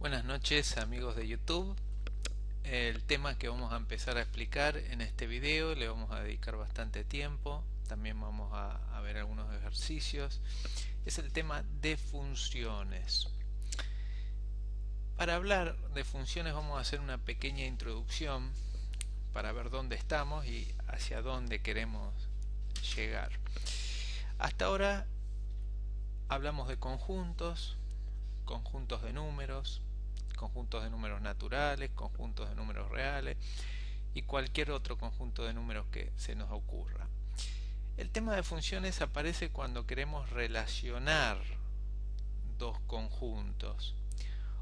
Buenas noches amigos de YouTube. El tema que vamos a empezar a explicar en este video le vamos a dedicar bastante tiempo. También vamos a ver algunos ejercicios. Es el tema de funciones. Para hablar de funciones vamos a hacer una pequeña introducción para ver dónde estamos y hacia dónde queremos llegar. Hasta ahora hablamos de conjuntos, conjuntos de números naturales, conjuntos de números reales y cualquier otro conjunto de números que se nos ocurra. El tema de funciones aparece cuando queremos relacionar dos conjuntos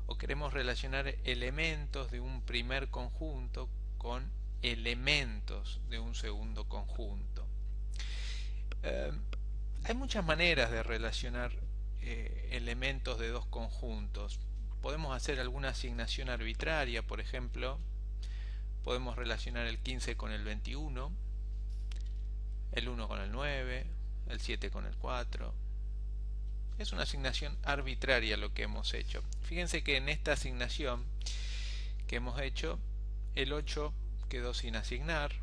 o queremos relacionar elementos de un primer conjunto con elementos de un segundo conjunto. Hay muchas maneras de relacionar elementos de dos conjuntos. Podemos hacer alguna asignación arbitraria, por ejemplo, podemos relacionar el 15 con el 21, el 1 con el 9, el 7 con el 4. Es una asignación arbitraria lo que hemos hecho. Fíjense que en esta asignación que hemos hecho, el 8 quedó sin asignar,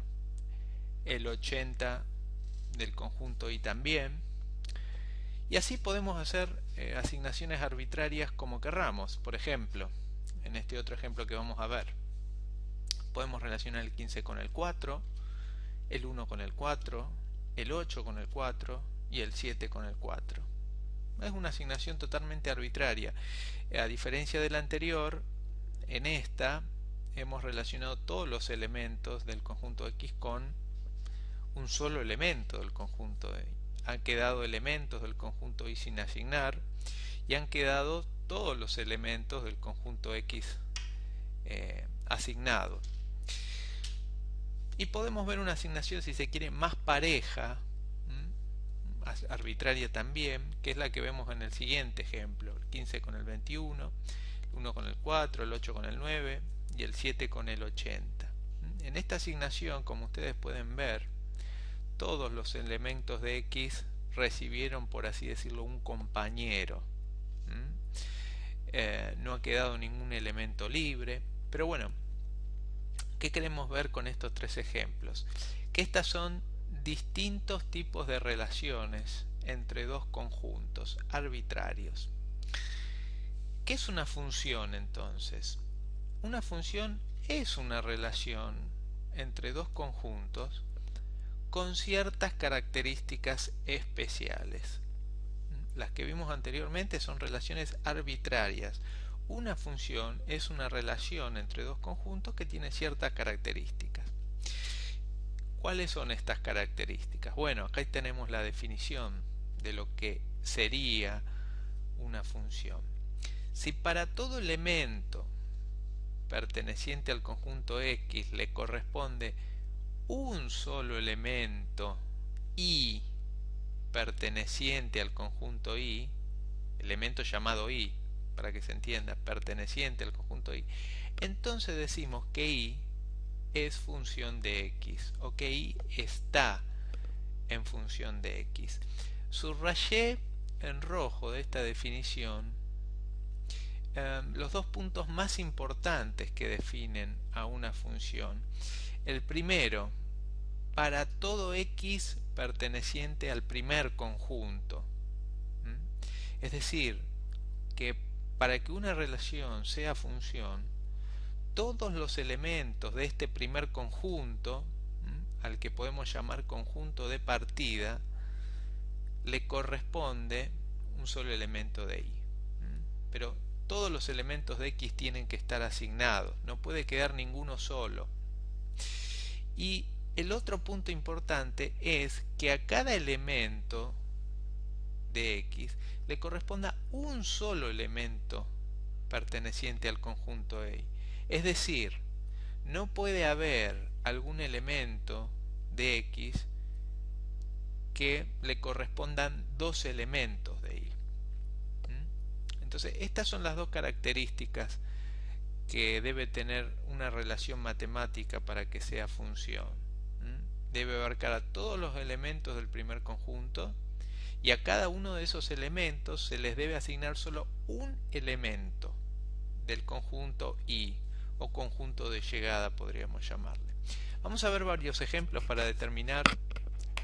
el 80 del conjunto Y también, y así podemos hacer asignaciones arbitrarias como querramos. Por ejemplo, en este otro ejemplo que vamos a ver, podemos relacionar el 15 con el 4, el 1 con el 4, el 8 con el 4 y el 7 con el 4. Es una asignación totalmente arbitraria. A diferencia de la anterior, en esta hemos relacionado todos los elementos del conjunto X con un solo elemento del conjunto Y. Han quedado elementos del conjunto Y sin asignar y han quedado todos los elementos del conjunto X asignados. Y podemos ver una asignación, si se quiere, más pareja, arbitraria también, que es la que vemos en el siguiente ejemplo: el 15 con el 21, el 1 con el 4, el 8 con el 9 y el 7 con el 80. En esta asignación, como ustedes pueden ver, todos los elementos de X recibieron, por así decirlo, un compañero. No ha quedado ningún elemento libre. Pero bueno, ¿qué queremos ver con estos tres ejemplos? Que estas son distintos tipos de relaciones entre dos conjuntos arbitrarios. ¿Qué es una función entonces? Una función es una relación entre dos conjuntos con ciertas características especiales. Las que vimos anteriormente son relaciones arbitrarias. Una función es una relación entre dos conjuntos que tiene ciertas características. ¿Cuáles son estas características? Bueno, acá tenemos la definición de lo que sería una función. Si para todo elemento perteneciente al conjunto X le corresponde un solo elemento Y perteneciente al conjunto Y, elemento llamado Y, para que se entienda, perteneciente al conjunto Y, entonces decimos que Y es función de X, o que Y está en función de X. Subrayé en rojo de esta definición los dos puntos más importantes que definen a una función. El primero, para todo X perteneciente al primer conjunto. Es decir, que para que una relación sea función, todos los elementos de este primer conjunto, al que podemos llamar conjunto de partida, le corresponde un solo elemento de Y. Pero todos los elementos de X tienen que estar asignados, no puede quedar ninguno solo. Y el otro punto importante es que a cada elemento de X le corresponda un solo elemento perteneciente al conjunto Y. Es decir, no puede haber algún elemento de X que le correspondan dos elementos de Y. Entonces, estas son las dos características que debe tener una relación matemática para que sea función. Debe abarcar a todos los elementos del primer conjunto y a cada uno de esos elementos se les debe asignar solo un elemento del conjunto I, o conjunto de llegada podríamos llamarle. Vamos a ver varios ejemplos para determinar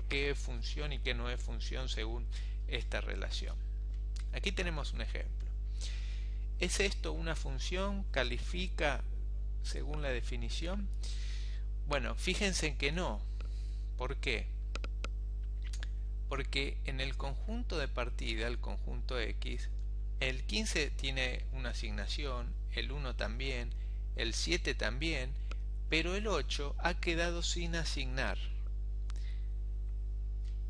qué es función y qué no es función según esta relación. Aquí tenemos un ejemplo. ¿Es esto una función? ¿Califica según la definición? Bueno, fíjense que no. ¿Por qué? Porque en el conjunto de partida, el conjunto X, el 15 tiene una asignación, el 1 también, el 7 también, pero el 8 ha quedado sin asignar.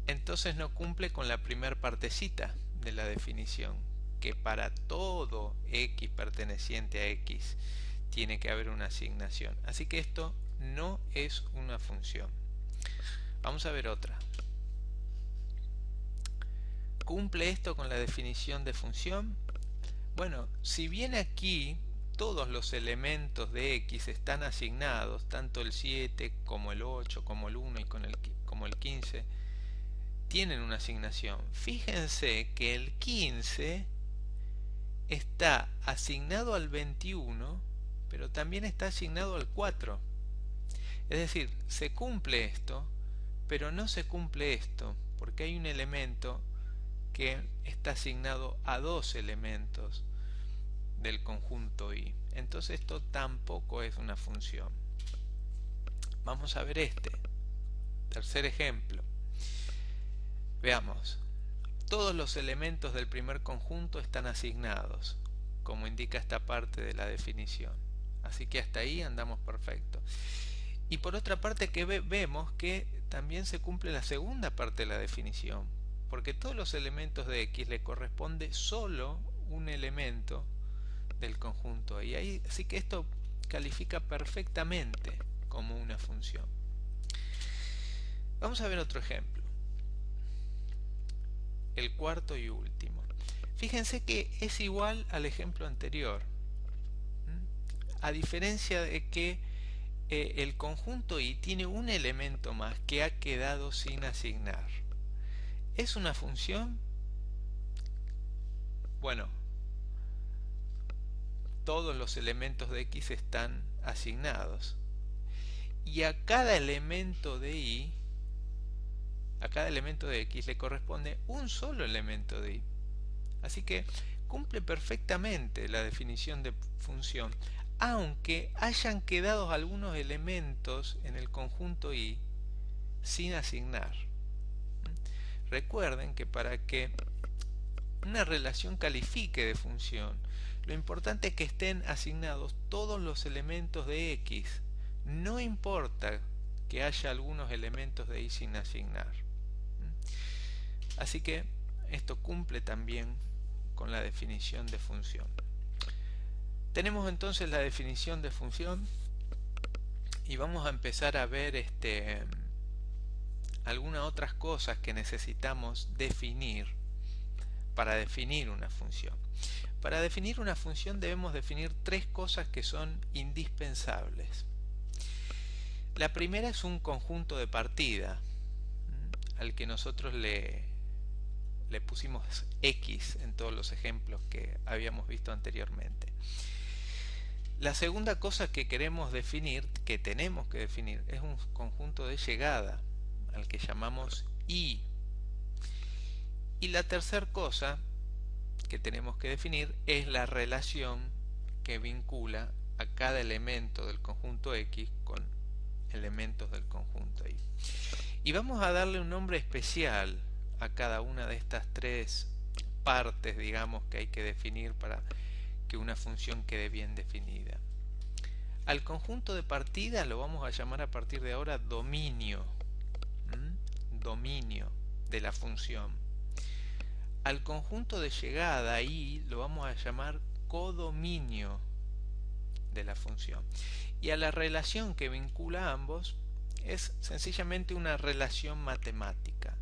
Entonces no cumple con la primera partecita de la definición, que para todo X perteneciente a X tiene que haber una asignación. Así que esto no es una función. Vamos a ver otra. ¿Cumple esto con la definición de función? Bueno, si bien aquí todos los elementos de X están asignados, tanto el 7 como el 8, como el 1 y como el 15, tienen una asignación. Fíjense que el 15 está asignado al 21, pero también está asignado al 4. Es decir, se cumple esto, pero no se cumple esto, porque hay un elemento que está asignado a dos elementos del conjunto I. Entonces esto tampoco es una función. Vamos a ver este tercer ejemplo. Veamos. Todos los elementos del primer conjunto están asignados, como indica esta parte de la definición. Así que hasta ahí andamos perfecto. Y por otra parte que vemos que también se cumple la segunda parte de la definición, porque todos los elementos de X le corresponde solo un elemento del conjunto y ahí, así que esto califica perfectamente como una función. Vamos a ver otro ejemplo, el cuarto y último. Fíjense que es igual al ejemplo anterior, a diferencia de que el conjunto I tiene un elemento más que ha quedado sin asignar. ¿Es una función? Bueno, todos los elementos de X están asignados y a cada elemento de I, a cada elemento de X le corresponde un solo elemento de I. Así que cumple perfectamente la definición de función, aunque hayan quedado algunos elementos en el conjunto I sin asignar. Recuerden que para que una relación califique de función, lo importante es que estén asignados todos los elementos de X. No importa que haya algunos elementos de Y sin asignar. Así que esto cumple también con la definición de función. Tenemos entonces la definición de función y vamos a empezar a ver algunas otras cosas que necesitamos definir para definir una función. Para definir una función debemos definir tres cosas que son indispensables. La primera es un conjunto de partida, al que nosotros le pusimos X en todos los ejemplos que habíamos visto anteriormente. La segunda cosa que queremos definir, que tenemos que definir, es un conjunto de llegada, al que llamamos I. Y la tercera cosa que tenemos que definir es la relación que vincula a cada elemento del conjunto X con elementos del conjunto Y. Y vamos a darle un nombre especial a cada una de estas tres partes, digamos, que hay que definir para que una función quede bien definida. Al conjunto de partida lo vamos a llamar a partir de ahora dominio. Dominio de la función. Al conjunto de llegada I lo vamos a llamar codominio de la función. Y a la relación que vincula a ambos es sencillamente una relación matemática.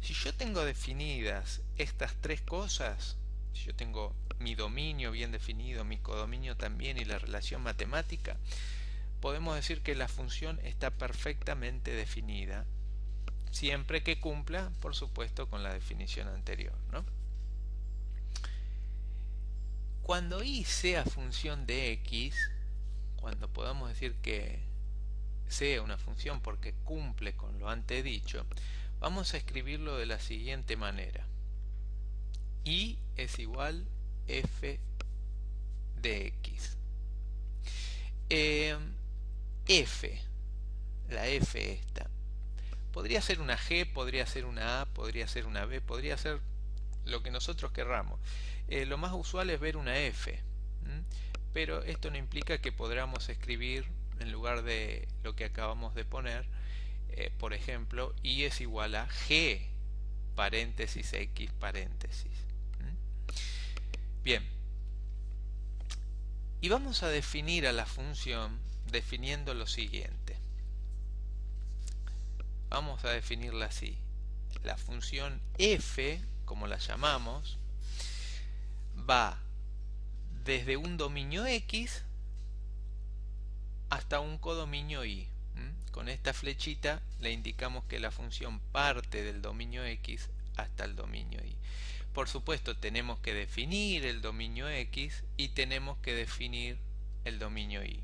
Si yo tengo definidas estas tres cosas, si yo tengo mi dominio bien definido, mi codominio también y la relación matemática, podemos decir que la función está perfectamente definida, siempre que cumpla, por supuesto, con la definición anterior, ¿no? cuando y sea función de x, cuando podamos decir que sea una función porque cumple con lo antes dicho, vamos a escribirlo de la siguiente manera. Y es igual f de x. F, la f esta, podría ser una g, podría ser una a, podría ser una b, podría ser lo que nosotros querramos. Lo más usual es ver una f, pero esto no implica que podamos escribir en lugar de lo que acabamos de poner, por ejemplo, y es igual a g paréntesis x paréntesis. Bien, y vamos a definir a la función definiendo lo siguiente. Vamos a definirla así. La función f, como la llamamos, va desde un dominio x hasta un codominio y. Con esta flechita le indicamos que la función parte del dominio x hasta el dominio y. Por supuesto, tenemos que definir el dominio x y tenemos que definir el dominio y.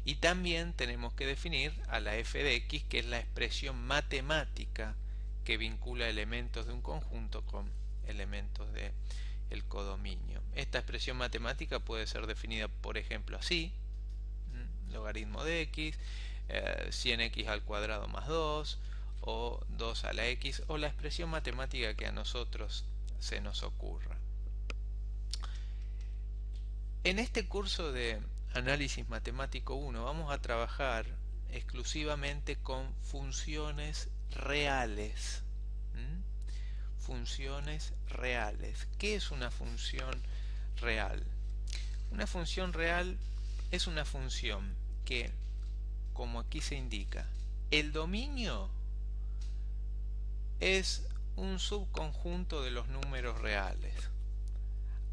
Y también tenemos que definir a la f de x, que es la expresión matemática que vincula elementos de un conjunto con elementos del codominio. Esta expresión matemática puede ser definida, por ejemplo, así: logaritmo de x, 100x al cuadrado más 2, o 2 a la x, o la expresión matemática que a nosotros se nos ocurra. En este curso de Análisis Matemático 1 vamos a trabajar exclusivamente con funciones reales. Funciones reales. ¿Qué es una función real? Una función real es una función que, como aquí se indica, el dominio es un subconjunto de los números reales.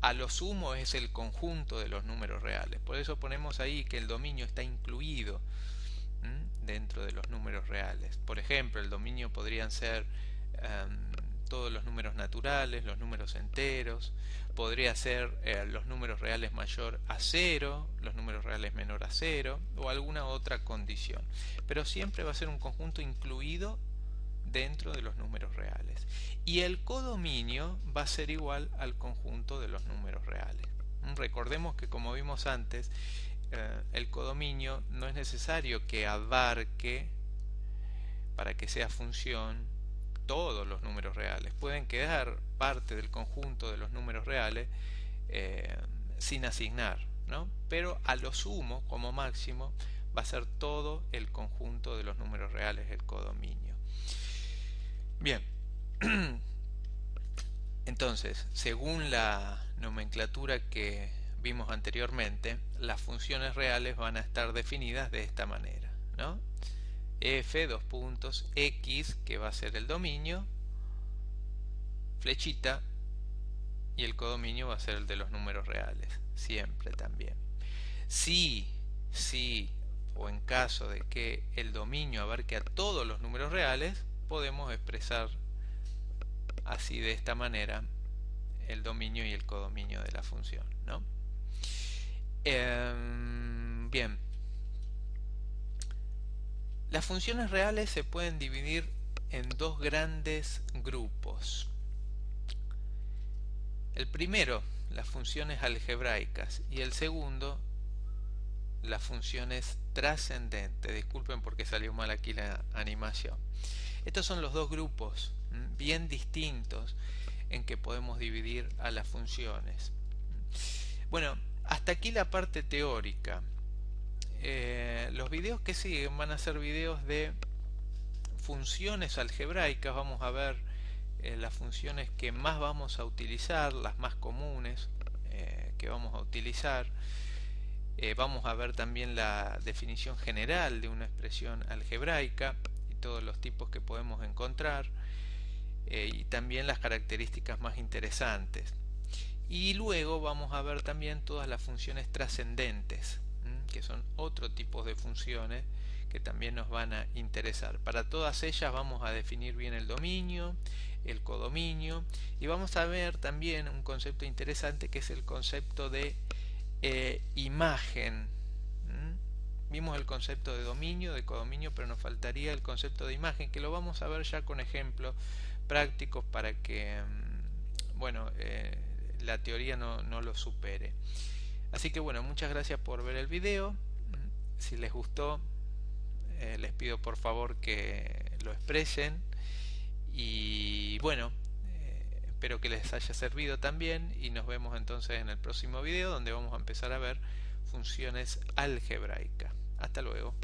A lo sumo es el conjunto de los números reales. Por eso ponemos ahí que el dominio está incluido dentro de los números reales. Por ejemplo, el dominio podrían ser todos los números naturales, los números enteros, podría ser los números reales mayor a 0, los números reales menor a 0, o alguna otra condición. Pero siempre va a ser un conjunto incluido dentro de los números reales. Y el codominio va a ser igual al conjunto de los números reales. Recordemos que, como vimos antes, el codominio no es necesario que abarque, para que sea función, todos los números reales. Pueden quedar parte del conjunto de los números reales sin asignar, ¿no? Pero a lo sumo, como máximo, va a ser todo el conjunto de los números reales el codominio. Bien, entonces, según la nomenclatura que vimos anteriormente, las funciones reales van a estar definidas de esta manera, ¿no? F, dos puntos, X, que va a ser el dominio, flechita, y el codominio va a ser el de los números reales, siempre también. Si, o en caso de que el dominio abarque a todos los números reales, podemos expresar así, de esta manera, el dominio y el codominio de la función, ¿no? Bien, las funciones reales se pueden dividir en dos grandes grupos. El primero, las funciones algebraicas, y el segundo, las funciones trascendentes. Disculpen porque salió mal aquí la animación. Estos son los dos grupos bien distintos en que podemos dividir a las funciones. Bueno, hasta aquí la parte teórica. Los videos que siguen van a ser videos de funciones algebraicas. Vamos a ver las funciones que más vamos a utilizar, las más comunes que vamos a utilizar. Vamos a ver también la definición general de una expresión algebraica y todos los tipos que podemos encontrar, y también las características más interesantes. Y luego vamos a ver también todas las funciones trascendentes, que son otro tipo de funciones que también nos van a interesar. Para todas ellas vamos a definir bien el dominio, el codominio, y vamos a ver también un concepto interesante que es el concepto de imagen. Vimos el concepto de dominio, de codominio, pero nos faltaría el concepto de imagen, que lo vamos a ver ya con ejemplos prácticos para que bueno, la teoría no lo supere. Así que bueno, muchas gracias por ver el video. Si les gustó, les pido por favor que lo expresen. Y bueno, espero que les haya servido también. Y nos vemos entonces en el próximo video, donde vamos a empezar a ver funciones algebraicas. Hasta luego.